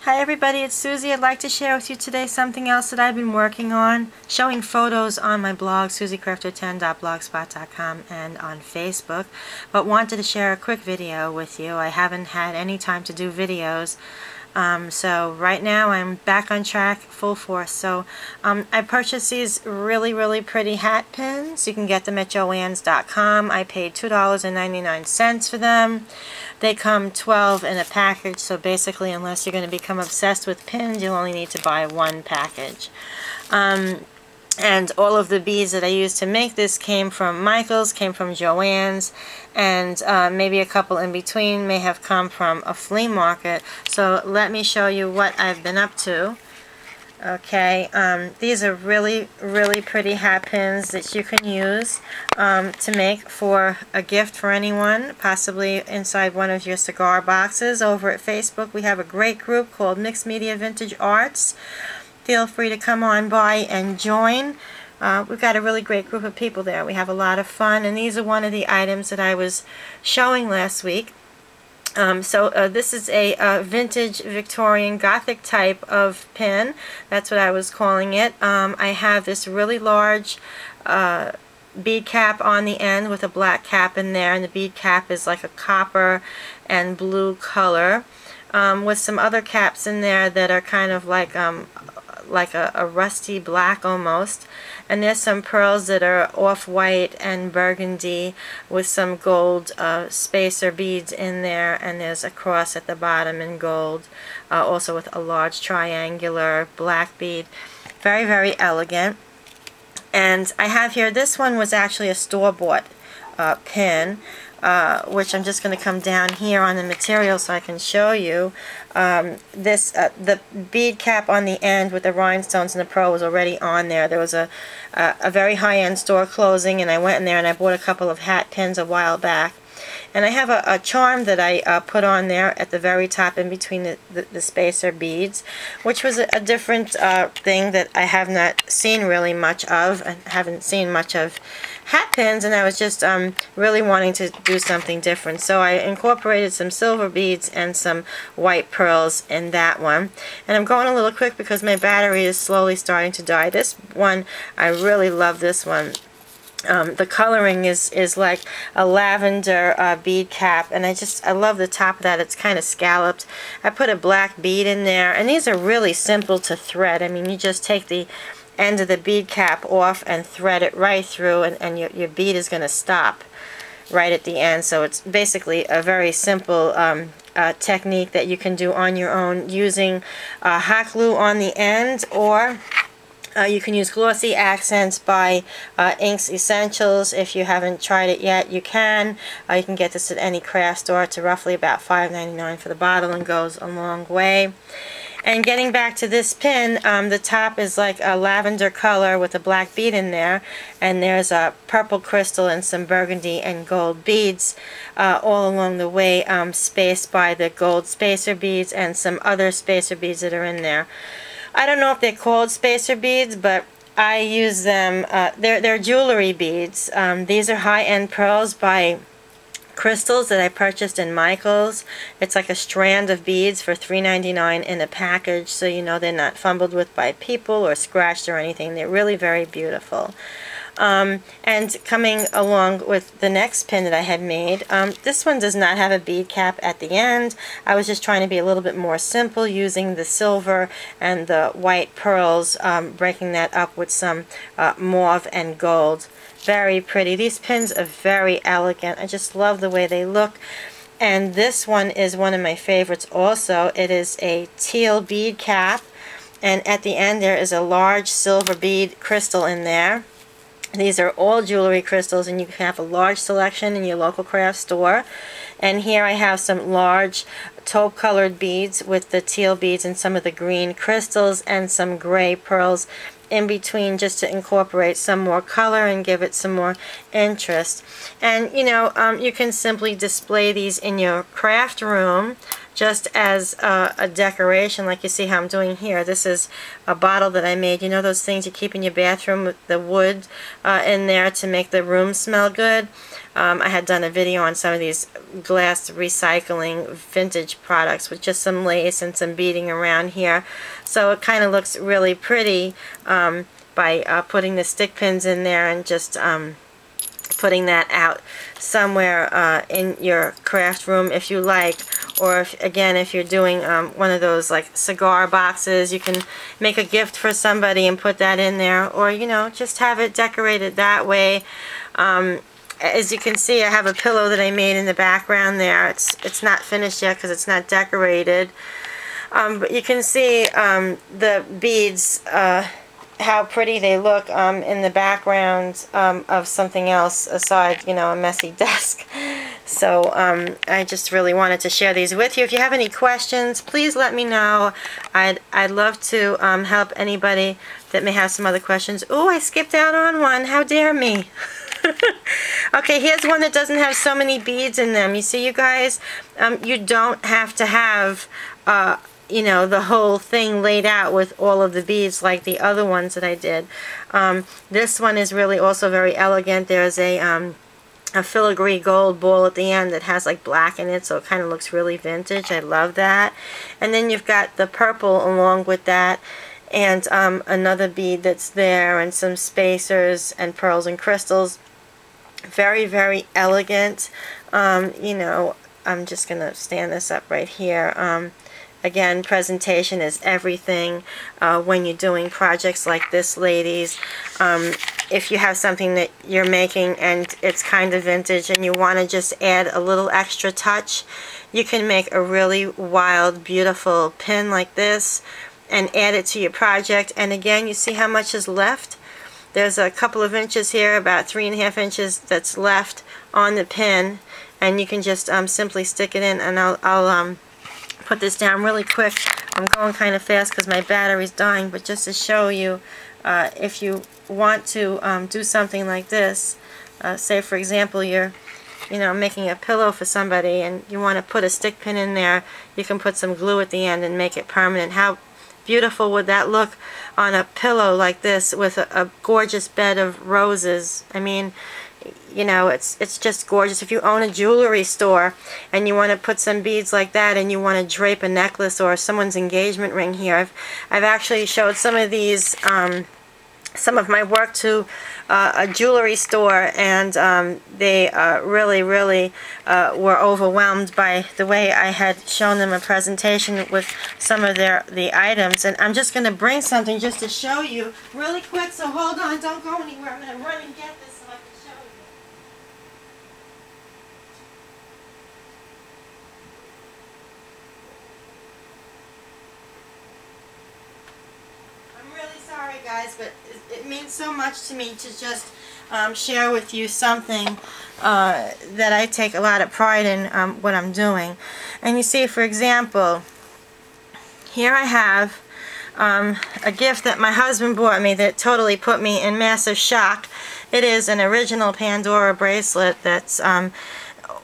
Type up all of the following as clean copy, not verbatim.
Hi everybody, it's Susie. I'd like to share with you today something else that I've been working on, showing photos on my blog, suziecrafter10.blogspot.com, and on Facebook, but wanted to share a quick video with you. I haven't had any time to do videos, so right now I'm back on track, full force. So I purchased these really pretty hat pins. You can get them at joann's.com. I paid $2.99 for them. They come 12 in a package, so basically unless you're going to become obsessed with pins, you'll only need to buy one package. And all of the beads that I used to make this came from Michael's, came from Joann's, and maybe a couple in between may have come from a flea market. So let me show you what I've been up to. Okay, these are really pretty hat pins that you can use to make for a gift for anyone, possibly inside one of your cigar boxes. Over at Facebook we have a great group called Mixed Media Vintage Arts. Feel free to come on by and join. We've got a really great group of people there. We have a lot of fun, and these are one of the items that I was showing last week. This is a vintage Victorian Gothic type of pin. That's what I was calling it. I have this really large bead cap on the end with a black cap in there, and the bead cap is like a copper and blue color, with some other caps in there that are kind of like a rusty black almost. And there's some pearls that are off-white and burgundy with some gold spacer beads in there, and there's a cross at the bottom in gold, also with a large triangular black bead. Very elegant. And I have here, this one was actually a store-bought pin, which I'm just going to come down here on the material so I can show you. The bead cap on the end with the rhinestones and the pearl was already on there. There was a very high-end store closing, and I went in there and I bought a couple of hat pins a while back. And I have a charm that I put on there at the very top in between the spacer beads, which was a different thing that I have not seen really much of. I haven't seen much of hat pins, and I was just really wanting to do something different. So I incorporated some silver beads and some white pearls in that one. And I'm going a little quick because my battery is slowly starting to die. This one, I really love this one. The coloring is like a lavender bead cap, and I love the top of that. It's kind of scalloped. I put a black bead in there, and these are really simple to thread. I mean, you just take the end of the bead cap off and thread it right through, and your bead is going to stop right at the end. So it's basically a very simple technique that you can do on your own using hot glue on the end, or you can use Glossy Accents by Inks Essentials. If you haven't tried it yet, you can. You can get this at any craft store. It's roughly about $5.99 for the bottle and goes a long way. And getting back to this pin, the top is like a lavender color with a black bead in there, and there's a purple crystal and some burgundy and gold beads all along the way, spaced by the gold spacer beads and some other spacer beads that are in there. I don't know if they're called spacer beads, but I use them. They're jewelry beads. These are high-end pearls by Crystals that I purchased in Michael's. It's like a strand of beads for $3.99 in a package, so you know they're not fumbled with by people or scratched or anything. They're really very beautiful. And coming along with the next pin that I had made, this one does not have a bead cap at the end. I was just trying to be a little bit more simple using the silver and the white pearls, breaking that up with some mauve and gold. Very pretty. These pins are very elegant. I just love the way they look. And this one is one of my favorites also. It is a teal bead cap, and at the end there is a large silver bead crystal in there. These are all jewelry crystals, and you can have a large selection in your local craft store. And here I have some large taupe colored beads with the teal beads and some of the green crystals and some gray pearls in between, just to incorporate some more color and give it some more interest. And you know, you can simply display these in your craft room. just as a decoration, like you see how I'm doing here. This is a bottle that I made. You know those things you keep in your bathroom with the wood in there to make the room smell good? I had done a video on some of these glass recycling vintage products with just some lace and some beading around here. So it kind of looks really pretty by putting the stick pins in there and just putting that out somewhere in your craft room if you like, or if you're doing one of those like cigar boxes, you can make a gift for somebody and put that in there, or you know, just have it decorated that way. As you can see, I have a pillow that I made in the background there. It's not finished yet because it's not decorated, but you can see the beads, how pretty they look in the background of something else aside, you know, a messy desk. So I just really wanted to share these with you. If you have any questions, please let me know. I'd love to help anybody that may have some other questions. Oh, I skipped out on one. How dare me. Okay, here's one that doesn't have so many beads in them. You see, you guys, you don't have to have you know, the whole thing laid out with all of the beads like the other ones that I did. This one is really also very elegant. There's a filigree gold ball at the end that has like black in it, so it kind of looks really vintage. I love that. And then you've got the purple along with that, and another bead that's there, and some spacers and pearls and crystals. Very, very elegant. You know, I'm just going to stand this up right here. Again, presentation is everything when you're doing projects like this, ladies. If you have something that you're making and it's kind of vintage and you want to just add a little extra touch, you can make a really wild, beautiful pin like this and add it to your project. And again, you see how much is left? There's a couple of inches here, about 3.5 inches that's left on the pin, and you can just simply stick it in. And I'll put this down really quick. I'm going kind of fast because my battery's dying, but just to show you, if you want to do something like this, say for example you're making a pillow for somebody and you want to put a stick pin in there, you can put some glue at the end and make it permanent. How beautiful would that look on a pillow like this with a gorgeous bed of roses? I mean, you know, it's just gorgeous. If you own a jewelry store and you want to put some beads like that and you want to drape a necklace or someone's engagement ring here, I've actually showed some of these, some of my work to a jewelry store, and they really were overwhelmed by the way I had shown them a presentation with some of the items. And I'm just going to bring something just to show you really quick, so hold on, don't go anywhere. I'm going to run and get this so I can show you. I'm really sorry, guys, but it means so much to me to just share with you something that I take a lot of pride in what I'm doing. And you see, for example, here I have a gift that my husband bought me that totally put me in massive shock. It is an original Pandora bracelet that's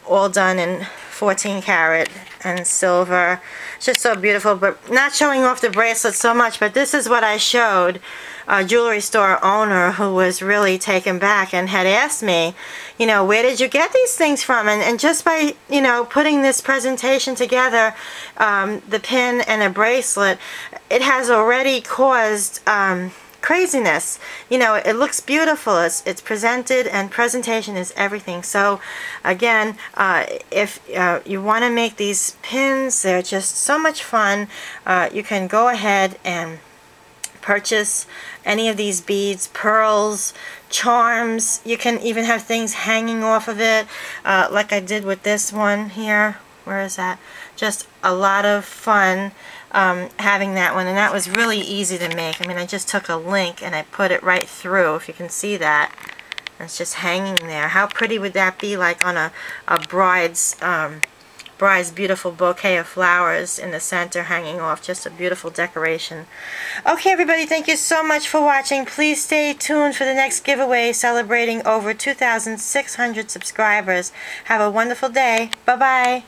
all done in 14 karat and silver. It's just so beautiful, but not showing off the bracelet so much, but this is what I showed a jewelry store owner who was really taken back and had asked me, you know, where did you get these things from? And just by, you know, putting this presentation together, the pin and a bracelet, it has already caused craziness. You know, it looks beautiful. It's presented, and presentation is everything. So again, if you want to make these pins, they're just so much fun. You can go ahead and purchase any of these beads, pearls, charms. You can even have things hanging off of it, like I did with this one here. Where is that? Just a lot of fun having that one, and that was really easy to make. I mean, I just took a link and I put it right through, if you can see that. It's just hanging there. How pretty would that be, like on a bride's beautiful bouquet of flowers in the center hanging off? Just a beautiful decoration. Okay, everybody, thank you so much for watching. Please stay tuned for the next giveaway celebrating over 2,600 subscribers. Have a wonderful day. Bye-bye.